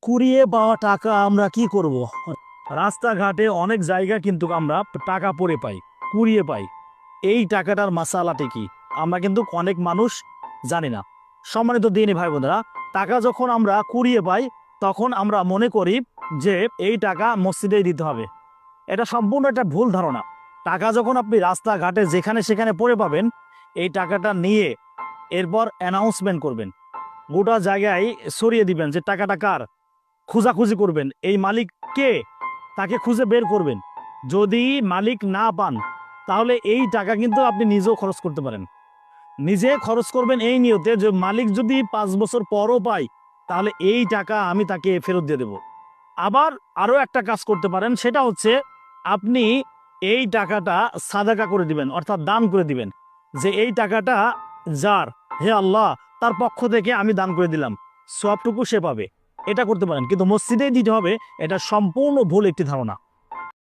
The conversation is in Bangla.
কুড়িয়ে পাওয়া টাকা আমরা কি করব? রাস্তাঘাটে অনেক জায়গা কিন্তু আমরা টাকা পড়ে পাই, কুড়িয়ে পাই। এই টাকাটার মাসালাটি কি আমরা কিন্তু অনেক মানুষ জানি না। সম্মানিত দিনী ভাই বোনেরা, টাকা যখন আমরা কুড়িয়ে পাই তখন আমরা মনে করি যে এই টাকা মসজিদেই দিতে হবে। এটা সম্পূর্ণ একটা ভুল ধারণা। টাকা যখন আপনি রাস্তাঘাটে যেখানে সেখানে পড়ে পাবেন, এই টাকাটা নিয়ে এরপর অ্যানাউন্সমেন্ট করবেন, গোটা জায়গায় ছড়িয়ে দিবেন যে টাকাটা কার, খোঁজাখুঁজি করবেন এই মালিক কে, তাকে খুঁজে বের করবেন। যদি মালিক না পান তাহলে এই টাকা কিন্তু আপনি নিজেও খরচ করতে পারেন। নিজে খরচ করবেন এই নিয়তে যে মালিক যদি 5 বছর পরও পাই তাহলে এই টাকা আমি তাকে ফেরত দিয়ে দেব। আবার আরো একটা কাজ করতে পারেন, সেটা হচ্ছে আপনি এই টাকাটা সাদাকা করে দিবেন, অর্থাৎ দান করে দিবেন, যে এই টাকাটা যার, হে আল্লাহ, তার পক্ষ থেকে আমি দান করে দিলাম, সবটুকু সে পাবে। এটা করতে পারেন, কিন্তু মসজিদেই দিতে হবে এটা সম্পূর্ণ ভুল একটি ধারণা।